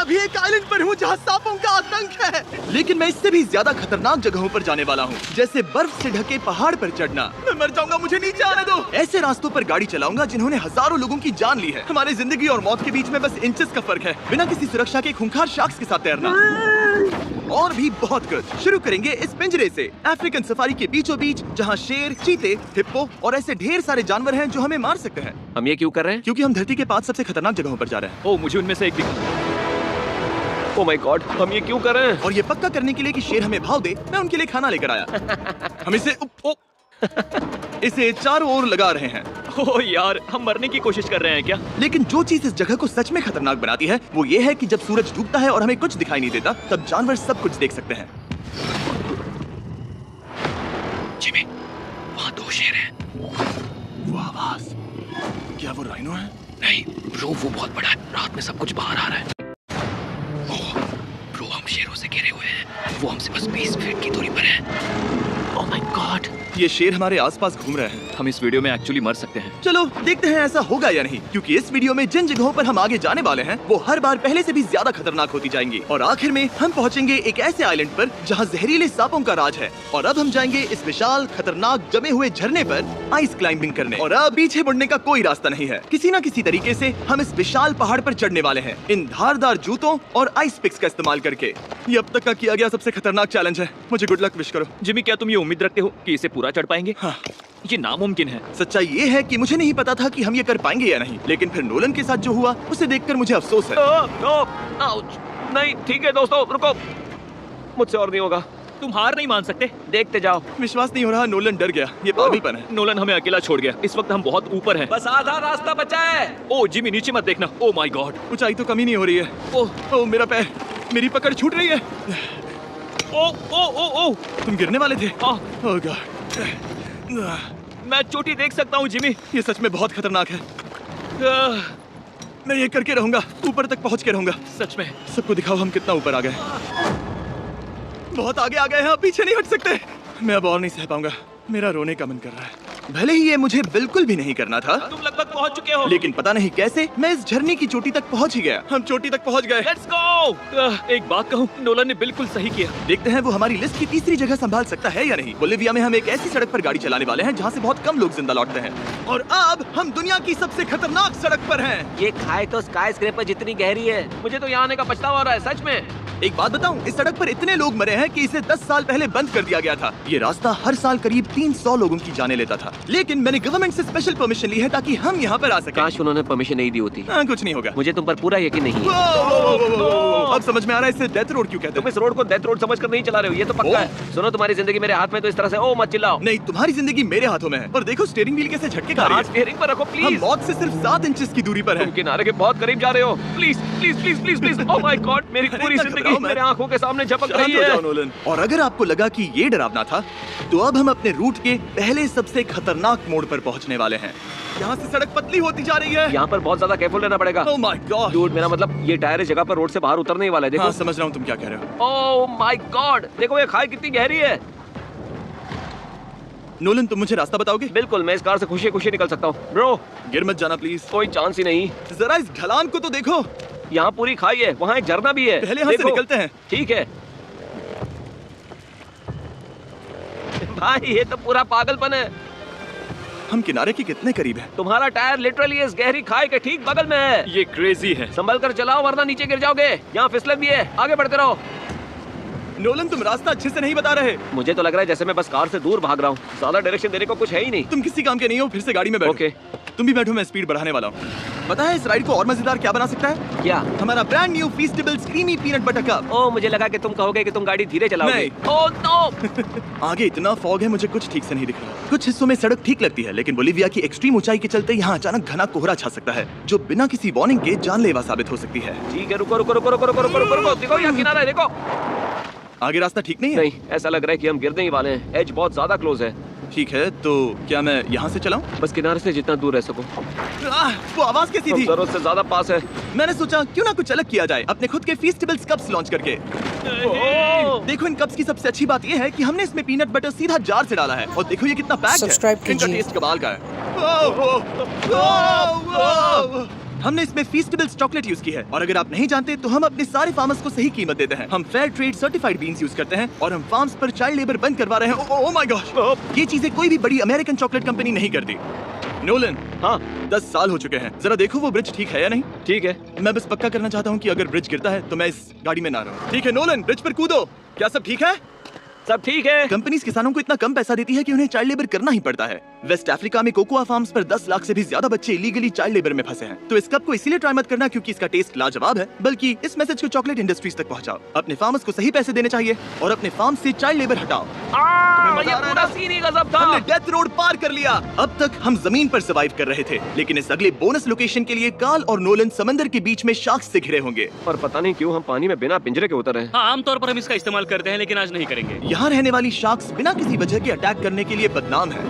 अभी एक आइलैंड पर हूँ जहाँ सांपों का आतंक है, लेकिन मैं इससे भी ज्यादा खतरनाक जगहों पर जाने वाला हूँ, जैसे बर्फ से ढके पहाड़ पर चढ़ना। मैं मर जाऊंगा, मुझे नीचे आने दो। ऐसे रास्तों पर गाड़ी चलाऊंगा जिन्होंने हजारों लोगों की जान ली है। हमारी जिंदगी और मौत के बीच में बस इंचेस का फर्क है। बिना किसी सुरक्षा के खूंखार शार्क्स के साथ तैरना और भी बहुत कुछ। शुरू करेंगे इस पिंजरे से, अफ्रीकन सफारी के बीचों बीच, जहाँ शेर, चीते, हिप्पो और ऐसे ढेर सारे जानवर हैं जो हमें मार सकते हैं। हम ये क्यों कर रहे हैं? क्योंकि हम धरती के 5 सबसे खतरनाक जगहों पर जा रहे हैं। ओह, मुझे उनमें से एक दिखा। ओह माय गॉड, हम ये क्यों कर रहे हैं? और ये पक्का करने के लिए कि शेर हमें भाव दे, मैं उनके लिए खाना लेकर आया। हम इसे चारों ओर लगा रहे हैं। ओह यार, हम मरने की कोशिश कर रहे हैं क्या? लेकिन जो चीज इस जगह को सच में खतरनाक बनाती है वो ये है कि जब सूरज डूबता है और हमें कुछ दिखाई नहीं देता, तब जानवर सब कुछ देख सकते हैं। जिमी, वहाँ 2 शेर हैं। वो आवाज, क्या वो राइनो है? नहीं ब्रो, वो बहुत बड़ा है। रात में सब कुछ बाहर आ रहा है। ओह ब्रो, हम शेरों से घिरे हुए हैं। वो हमसे बस 20 फीट की दूरी पर है। ओह माय गॉड, ये शेर हमारे आसपास घूम रहे हैं। हम इस वीडियो में एक्चुअली मर सकते हैं। चलो देखते हैं ऐसा होगा या नहीं, क्योंकि इस वीडियो में जिन जगहों पर हम आगे जाने वाले हैं वो हर बार पहले से भी ज्यादा खतरनाक होती जाएंगी। और आखिर में हम पहुंचेंगे एक ऐसे आइलैंड पर जहां जहरीले सांपों का राज है। और अब हम जाएंगे इस विशाल खतरनाक जमे हुए झरने पर आइस क्लाइंबिंग करने। और अब पीछे मुड़ने का कोई रास्ता नहीं है। किसी न किसी तरीके से हम इस विशाल पहाड़ पर चढ़ने वाले हैं, इन धारदार जूतों और आइस पिक्स का इस्तेमाल करके। ये अब तक का किया गया सबसे खतरनाक चैलेंज है। मुझे गुड लक विश करो। जिमी, क्या तुम ये उम्मीद रखते हो कि इसे पूरा चढ़ पाएंगे? हाँ। ये नामुमकिन है। सच्चाई ये है कि मुझे नहीं पता था कि हम ये कर पाएंगे या नहीं, लेकिन फिर नोलन के साथ जो हुआ उसे देखकर मुझे अफसोस है। नहीं ठीक है दोस्तों, रुको, मुझसे और नहीं होगा। तुम हार नहीं मान सकते, देखते जाओ। विश्वास नहीं हो रहा, नोलन डर गया। ये पागलपन है। नोलन हमें अकेला छोड़ गया। इस वक्त हम बहुत ऊपर हैं। बस आधा रास्ता बचा है। ओह जिमी, नीचे मत देखना। ओह माय गॉड, ऊंचाई तो कमी नहीं हो रही है। ओह मेरा पैर, मेरी पकड़ छूट रही है। ओह तुम गिरने वाले थे। ओह गॉड, मैं चोटी देख सकता हूँ जिमी। ये सच में बहुत खतरनाक है। मैं ये करके रहूंगा, ऊपर तक पहुंच के रहूंगा। सच में। सबको दिखाओ हम कितना ऊपर आ गए। बहुत आगे आ गए हैं, अब पीछे नहीं हट सकते। मैं अब और नहीं सह पाऊंगा, मेरा रोने का मन कर रहा है। भले ही ये मुझे बिल्कुल भी नहीं करना था। तुम लगभग पहुंच चुके हो, लेकिन पता नहीं कैसे मैं इस झरने की चोटी तक पहुंच ही गया। हम चोटी तक पहुंच गए। Let's go. एक बात कहूँ, नोलन ने बिल्कुल सही किया। देखते हैं वो हमारी लिस्ट की तीसरी जगह संभाल सकता है या नहीं। बोलिविया में हम एक ऐसी सड़क पर गाड़ी चलाने वाले हैं जहाँ से बहुत कम लोग जिंदा लौटते हैं। और अब हम दुनिया की सबसे खतरनाक सड़क पर हैं। ये खाई तो स्काई स्क्रैपर जितनी गहरी है। मुझे तो यहाँ आने का पछतावा हो रहा है, सच में। एक बात बताऊं, इस सड़क पर इतने लोग मरे हैं कि इसे 10 साल पहले बंद कर दिया गया था। ये रास्ता हर साल करीब 300 लोगों की जाने लेता था, लेकिन मैंने गवर्नमेंट से स्पेशल परमिशन ली है ताकि हम यहाँ पर आ सकें। काश उन्होंने परमिशन नहीं दी होती। कुछ नहीं होगा। मुझे तुम पर पूरा यकीन नहीं है। अब समझ में आ रहा है इसे डेथ रोड क्यों कहते हैं। तुम इस रोड को डेथ रोड समझकर नहीं चला रहे हो, ये तो पक्का है। सुनो, तुम्हारी जिंदगी मेरे हाथ में, तो इस तरह से ओ मत चिल्लाओ। नहीं, तुम्हारी जिंदगी मेरे हाथों में है। और देखो स्टीयरिंग व्हील कैसे झटके खा रही है। स्टीयरिंग पर रखो प्लीज। हम मौत से सिर्फ 7 इंचेस की दूरी पर हैं। तुम किनारे के बहुत करीब जा रहे हो। Please please please please please. Oh my God, मेरी पूरी जिंदगी मेरे आंखों के सामने झपक रही है। नोलन, और अगर आपको लगा कि ये डरावना था, तो अब हम अपने रूट के पहले सबसे खतरनाक मोड़ पर पहुंचने वाले हैं। यहाँ से सड़क पतली होती जा रही है। यहाँ पर बहुत ज्यादा केयरफुल रहना पड़ेगा। ओह माय गॉड, डूड, मेरा मतलब ये टायर इस जगह पर रोड से बाहर उतरने ही वाला है। देखो। हाँ, समझ रहा हूँ तुम क्या कह रहे हो। ओह माय गॉड, देखो ये खाई कितनी गहरी है। नोलन, तुम मुझे रास्ता बताओगे? बिल्कुल, मैं इस कार से खुशी खुशी निकल सकता हूँ। ब्रो, गिर मत जाना प्लीज। कोई चांस ही नहीं। जरा इस ढलान को तो देखो। यहाँ पूरी खाई है, वहाँ एक झरना भी है। पहले यहाँ से निकलते हैं। ठीक है भाई, ये तो पूरा पागलपन है। हम किनारे के कितने करीब हैं? तुम्हारा टायर लिटरली इस गहरी खाई के ठीक बगल में है। ये क्रेजी है। संभल कर चलाओ वरना नीचे गिर जाओगे। यहाँ फिसलन भी है, आगे बढ़ते रहो। नोलन, तुम रास्ता अच्छे से नहीं बता रहे। मुझे तो लग रहा है जैसे मैं बस कार से दूर भाग रहा हूँ। ज्यादा डायरेक्शन देने को कुछ है ही नहीं। तुम किसी काम के नहीं हो, फिर से गाड़ी में बैठो। ओके। तुम भी बैठो, मैं स्पीड बढ़ाने वाला हूँ। पता है इस राइड को और मजेदार क्या बना सकता है? क्या? हमारा brand new feastable creamy peanut butter cup. Oh, मुझे लगा कि तुम कहोगे कि तुम गाड़ी धीरे चलाओगे। नहीं। Oh no. आगे इतना फॉग है, मुझे कुछ ठीक से नहीं दिख रहा। कुछ हिस्सों में सड़क ठीक लगती है, लेकिन बोलिविया की एक्सट्रीम ऊंचाई के चलते यहाँ अचानक घना कोहरा छा सकता है, जो बिना किसी वार्निंग के जानलेवा साबित हो सकती है। ठीक है, रुको रुको रुको रुको रुको रुको रुको। देखो यहाँ किनारा है, देखो। आगे रास्ता ठीक नहीं है? नहीं, ऐसा लग रहा है कि हम गिरने ही वाले हैं। एज बहुत ज्यादा क्लोज है। ठीक है, तो क्या मैं यहाँ से चलाऊं? बस किनारे से जितना दूर रह सको। वो आवाज कैसी थी? जरूरत से ज्यादा पास है। मैंने सोचा क्यों ना कुछ अलग किया जाए, अपने खुद के फीस्टेबल्स कप्स लॉन्च करके। देखो, इन कप्स की सबसे अच्छी बात ये है कि हमने इसमें पीनट बटर सीधा जार से डाला है, और देखो ये कितना पैक्ड है। इनका टेस्ट कमाल का है। हमने इसमें फीस्टेबल्स चॉकलेट यूज की है, और अगर आप नहीं जानते तो हम अपने सारे फार्मर्स को सही कीमत देते हैं। हम fair trade certified beans use करते हैं और हम फार्म्स पर चाइल्ड लेबर बंद करवा रहे हैं। ओह माय गॉश, ये चीजें कोई भी बड़ी अमेरिकन चॉकलेट कंपनी नहीं करती। नोलन, हाँ 10 साल हो चुके हैं, जरा देखो वो ब्रिज ठीक है या नहीं। ठीक है। मैं बस पक्का करना चाहता हूँ कि अगर ब्रिज गिरता है तो मैं इस गाड़ी में ना रहूं। ठीक है नोलन, ब्रिज पर कूदो। क्या सब ठीक है? सब ठीक है। कंपनीज किसानों को इतना कम पैसा देती है कि उन्हें चाइल्ड लेबर करना ही पड़ता है। वेस्ट अफ्रीका में कोकोआ फार्म्स पर 10 लाख से भी ज्यादा बच्चे इलीगली चाइल्ड लेबर में फंसे हैं। तो इस कप को इसीलिए ट्राई मत करना क्योंकि इसका टेस्ट लाजवाब है, बल्कि इस मैसेज को चॉकलेट इंडस्ट्रीज तक पहुंचाओ। अपने फार्मर्स को सही पैसे देने चाहिए और अपने फार्म से चाइल्ड लेबर हटाओ। ये पूरा सीन ही गजब था। हमने डेथ रोड पार कर लिया। अब तक हम जमीन पर सर्वाइव कर रहे थे, लेकिन इस अगले बोनस लोकेशन के लिए कार्ल और नोलन समंदर के बीच में शार्क्स से घिरे होंगे। और पता नहीं क्यों हम पानी में बिना पिंजरे के उतर रहे हैं। हाँ, आमतौर पर हम इसका इस्तेमाल करते हैं, लेकिन आज नहीं करेंगे। यहाँ रहने वाली शार्क्स बिना किसी वजह के अटैक करने के लिए बदनाम है,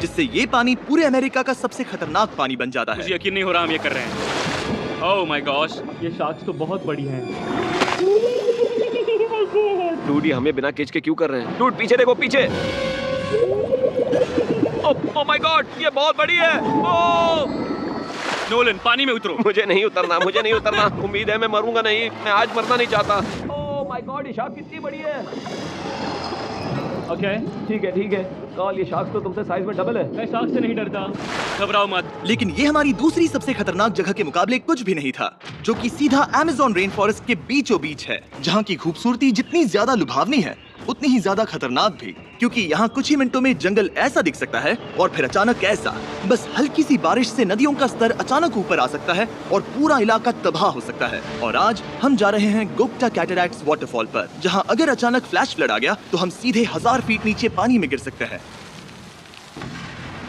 जिससे ये पानी पूरे अमेरिका का सबसे खतरनाक पानी बन जाता है। मुझे यकीन नहीं हो रहा हम ये कर रहे हैं। ओह माय गॉश, ये शार्क्स तो बहुत बड़ी हैं। डूड, ये हमें बिना केज के क्यों कर रहे हैं? डूड पीछे देखो, पीछे। ओह माय गॉड, ये बहुत बड़ी है। ओह नोलन, पानी में उतरो। मुझे नहीं उतरना, मुझे नहीं उतरना। उम्मीद है मैं मरूंगा नहीं, मैं आज मरना नहीं चाहता। ओह माय गॉड, ये शार्क कितनी बड़ी है। ओके, ठीक है ठीक है। कार्ल, ये शार्क तो तुमसे साइज में डबल है। मैं शार्क से नहीं डरता, घबराओ मत। लेकिन ये हमारी दूसरी सबसे खतरनाक जगह के मुकाबले कुछ भी नहीं था, जो कि सीधा अमेज़न रेन फॉरेस्ट के बीचों बीच है, जहाँ की खूबसूरती जितनी ज्यादा लुभावनी है उतनी ही ज्यादा खतरनाक भी, क्योंकि यहाँ कुछ ही मिनटों में जंगल ऐसा दिख सकता है और फिर अचानक ऐसा। बस हल्की सी बारिश से नदियों का स्तर अचानक ऊपर आ सकता है और पूरा इलाका तबाह हो सकता है। और आज हम जा रहे हैं गोक्टा कैटरैक्ट्स वाटरफॉल पर, जहाँ अगर अचानक फ्लैश फ्लड आ गया तो हम सीधे 1000 फीट नीचे पानी में गिर सकते हैं,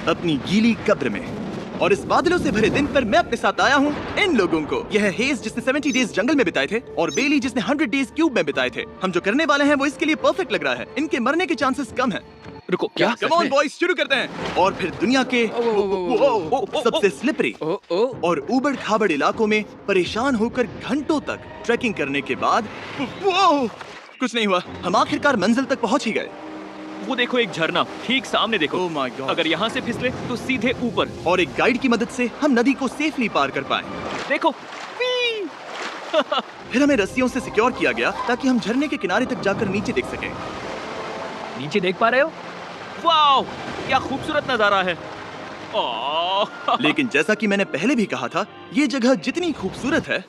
अपनी गीली कब्र में। और इस बादलों से भरे दिन पर मैं अपने साथ आया हूँ इन लोगों को। यह है हेज जिसने 70 डेज जंगल में बिताए थे, और बेली जिसने 100 डेज क्यूब में बिताए थे। हम जो करने वाले हैं वो इसके लिए परफेक्ट लग रहा है। इनके मरने के चांसेस कम हैं। रुको, क्या? कम ऑन बॉयज, शुरू करते हैं। और फिर दुनिया के सबसे स्लिपरी और उबड़ खाबड़ इलाकों में परेशान होकर घंटों तक ट्रैकिंग करने के बाद कुछ नहीं हुआ। हम आखिरकार मंजिल तक पहुंच ही गए। वो देखो, एक झरना ठीक सामने देखो। Oh my God. अगर यहाँ से फिसले तो सीधे ऊपर। और एक गाइड की मदद से हम नदी को सेफली पार कर पाए। देखो। फिर हमें रस्सियों से सिक्योर किया गया ताकि हम झरने के किनारे तक जाकर नीचे देख सकें। नीचे देख पा रहे हो? वाओ, क्या खूबसूरत नजारा है। ओह। लेकिन जैसा कि मैंने पहले भी कहा था, ये जगह जितनी खूबसूरत है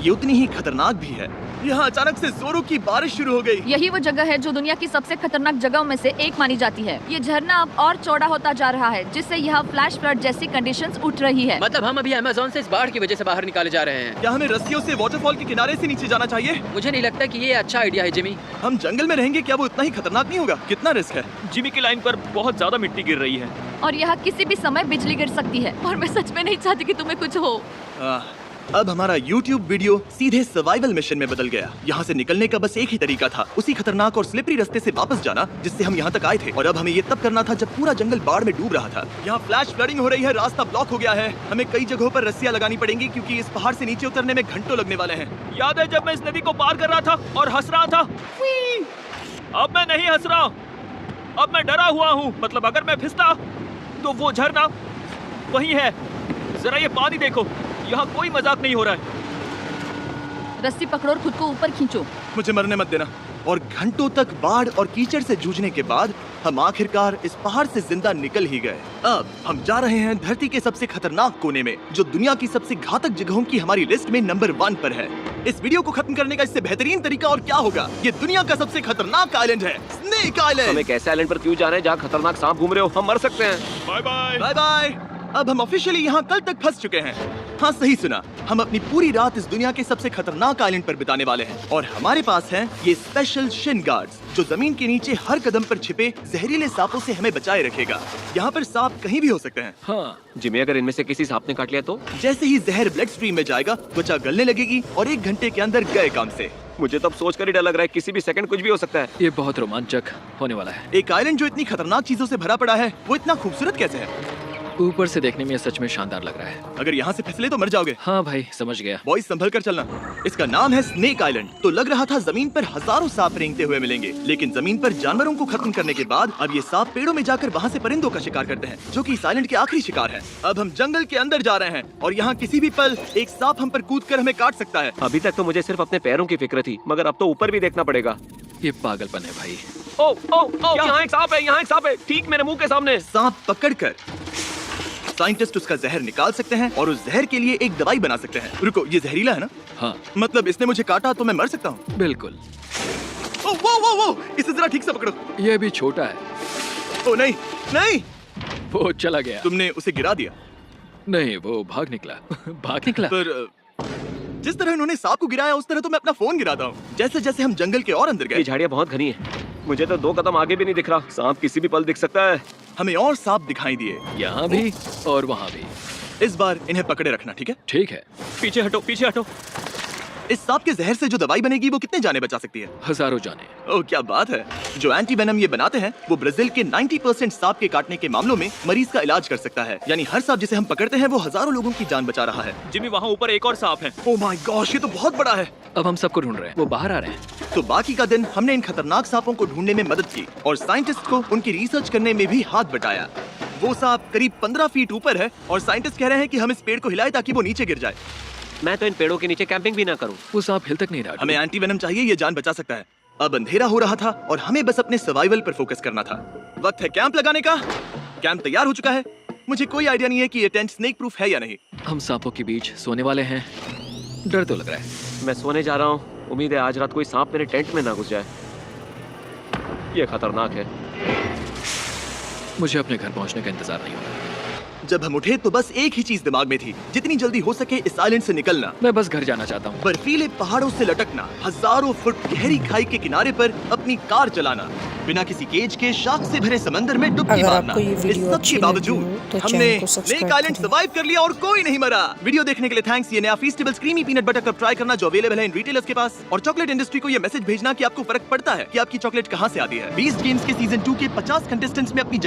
ये उतनी ही खतरनाक भी है। यहाँ अचानक से जोरों की बारिश शुरू हो गई। यही वो जगह है जो दुनिया की सबसे खतरनाक जगहों में से एक मानी जाती है। ये झरना अब और चौड़ा होता जा रहा है, जिससे यहाँ फ्लैश फ्लड जैसी कंडीशंस उठ रही है। मतलब हम अभी अमेज़न से इस बाढ़ की वजह से बाहर निकाले जा रहे हैं। क्या हमें रस्सियों से वाटरफॉल के किनारे से नीचे जाना चाहिए? मुझे नहीं लगता कि ये अच्छा आइडिया है जिमी। हम जंगल में रहेंगे, क्या वो उतना ही खतरनाक नहीं होगा? कितना रिस्क है? जिमी की लाइन पर बहुत ज्यादा मिट्टी गिर रही है। और यहाँ किसी भी समय बिजली गिर सकती है, और मैं सच में नहीं चाहती कि तुम्हें कुछ हो। अब हमारा YouTube वीडियो सीधे सर्वाइवल मिशन में बदल गया। यहाँ से निकलने का बस एक ही तरीका था, उसी खतरनाक और स्लिपरी रास्ते से वापस जाना जिससे हम यहाँ तक आए थे। और अब हमें ये तब करना था जब पूरा जंगल बाढ़ में डूब रहा था। यहाँ फ्लैश फ्लडिंग हो रही है, रास्ता ब्लॉक हो गया है। हमें कई जगहों पर रस्सियाँ लगानी पड़ेंगी क्योंकि इस पहाड़ से नीचे उतरने में घंटों लगने वाले हैं। याद है जब मैं इस नदी को पार कर रहा था और हंस रहा था? अब मैं नहीं हंस रहा, अब मैं डरा हुआ हूँ। मतलब अगर मैं फिसला तो वो झरना वही है। जरा ये पानी देखो, यहाँ कोई मजाक नहीं हो रहा है। रस्सी पकड़ो और खुद को ऊपर खींचो। मुझे मरने मत देना। और घंटों तक बाढ़ और कीचड़ से जूझने के बाद हम आखिरकार इस पहाड़ से जिंदा निकल ही गए। अब हम जा रहे हैं धरती के सबसे खतरनाक कोने में, जो दुनिया की सबसे घातक जगहों की हमारी लिस्ट में नंबर 1 पर है। इस वीडियो को खत्म करने का इससे बेहतरीन तरीका और क्या होगा? ये दुनिया का सबसे खतरनाक आइलैंड है, स्नेक आइलैंड। हम एक ऐसे आइलैंड पर क्यों जा रहे हैं जहाँ खतरनाक सांप घूम रहे हो? हम मर सकते हैं। Bye bye. Bye bye. अब हम ऑफिशियली यहाँ कल तक फंस चुके हैं। हाँ, सही सुना, हम अपनी पूरी रात इस दुनिया के सबसे खतरनाक आइलैंड पर बिताने वाले हैं। और हमारे पास हैं ये स्पेशल शिन गार्ड्स, जो जमीन के नीचे हर कदम पर छिपे जहरीले सांपों से हमें बचाए रखेगा। यहाँ पर सांप कहीं भी हो सकते हैं। हाँ जिमी, अगर इनमें से किसी सांप ने काट लिया तो? जैसे ही जहर ब्लड स्ट्रीम में जाएगा, त्वचा गलने लगेगी और 1 घंटे के अंदर गए काम से। मुझे तब सोचकर ही डर लग रहा है, किसी भी सेकंड कुछ भी हो सकता है। ये बहुत रोमांचक होने वाला है। एक आइलैंड जो इतनी खतरनाक चीजों से भरा पड़ा है, वो इतना खूबसूरत कैसे है? ऊपर से देखने में ये सच में शानदार लग रहा है। अगर यहाँ से फिसले तो मर जाओगे। हाँ भाई, समझ गया। बॉयज संभल कर चलना। इसका नाम है स्नेक आइलैंड। तो लग रहा था जमीन पर हजारों सांप रेंगते हुए मिलेंगे, लेकिन जमीन पर जानवरों को खत्म करने के बाद अब ये सांप पेड़ों में जाकर वहाँ से परिंदों का शिकार करते हैं, जो कि इस आइलैंड के आखिरी शिकार है। अब हम जंगल के अंदर जा रहे हैं और यहाँ किसी भी पल एक सांप हम पर कूद कर हमें काट सकता है। अभी तक तो मुझे सिर्फ अपने पैरों की फिक्र थी, मगर अब तो ऊपर भी देखना पड़ेगा। ये पागलपन है भाई। ओ ओ ओ, यहाँ एक सांप है, यहाँ एक सांप है, ठीक मेरे मुंह के सामने। सांप पकड़कर साइंटिस्ट उसका जहर निकाल सकते हैं और उस जहर के लिए एक दवाई बना सकते हैं। रुको, ये जहरीला है ना? हाँ मतलब इसने मुझे काटा तो मैं मर सकता हूँ? बिल्कुल। ओ वो वो वो, इसे जरा ठीक से पकड़ो। ये भी छोटा है। ओ नहीं नहीं, वो चला गया। तुमने उसे गिरा दिया। नहीं, वो भाग निकला। भाग निकला। पर जिस तरह इन्होंने सांप को गिराया उस तरह तो मैं अपना फोन गिराता हूँ। जैसे जैसे हम जंगल के और अंदर ये गए, झाड़ियाँ बहुत घनी है, मुझे तो 2 कदम आगे भी नहीं दिख रहा। सांप किसी भी पल दिख सकता है। हमें और सांप दिखाई दिए। यहाँ भी और वहाँ भी। इस बार इन्हें पकड़े रखना, ठीक है? ठीक है। पीछे हटो, पीछे हटो। इस सांप के जहर से जो दवाई बनेगी वो कितने जाने बचा सकती है? हजारों जाने। ओह क्या बात है। जो एंटी वेनम ये बनाते हैं वो ब्राजील के 90% सांप के काटने के मामलों में मरीज का इलाज कर सकता है। यानी हर सांप जिसे हम पकड़ते हैं वो हजारों लोगों की जान बचा रहा है। जिमी, वहाँ ऊपर एक और सांप है। ओह माय गॉश, ये तो बहुत बड़ा है। अब हम सबको ढूंढ रहे हैं। वो बाहर आ रहे हैं। तो बाकी का दिन हमने इन खतरनाक सांपों को ढूंढने में मदद की और साइंटिस्ट को उनकी रिसर्च करने में भी हाथ बटाया। वो सांप करीब 15 फीट ऊपर है और साइंटिस्ट कह रहे हैं कि हम इस पेड़ को हिलाएं ताकि वो नीचे गिर जाए। मैं तो इन पेड़ों के नीचे कैंपिंग भी ना करूं। वो सांप हिल तक नहीं रहा। हमें एंटी वेनम चाहिए, ये जान बचा सकता है। अब अंधेरा हो रहा था और हमें बस अपने सर्वाइवल पर फोकस करना था। वक्त है कैंप लगाने का। कैंप तैयार हो चुका है। मुझे कोई आइडिया नहीं है कि ये टेंट स्नेक प्रूफ है या नहीं। हम सांपों के बीच सोने वाले हैं। डर तो लग रहा है। मैं सोने जा रहा हूँ। उम्मीद है आज रात कोई सांप मेरे टेंट में ना घुस जाए। ये खतरनाक है। मुझे अपने घर पहुंचने का इंतजार नहीं हो रहा। जब हम उठे तो बस एक ही चीज दिमाग में थी, जितनी जल्दी हो सके इस आइलैंड से निकलना। मैं बस घर जाना चाहता हूँ। बर्फीले पहाड़ों से लटकना, हजारों फुट गहरी खाई के किनारे पर अपनी कार चलाना, बिना किसी केज के शार्क से भरे समंदर में डुबकी अगर मारना। आपको ये इस वीडियो सब अच्छी के लगी बावजूद हो तो हमने चैनल को सब्सक्राइब स्नेक आइलैंड करें। सर्वाइव कर लिया और कोई नहीं मरा। वीडियो देखने के लिए थैंक्स। ये नया feastables creamy peanut butter cup try करना जो अवेलेबल है इन रिटेलर्स के पास। और चॉकलेट इंडस्ट्री को ये मैसेज भेजना कि आपको फर्क पड़ता है कि आपकी चॉकलेट कहाँ से आती है। बीस्ट गेम्स के सीजन 2 के 50 कंटेस्टेंट्स में अपनी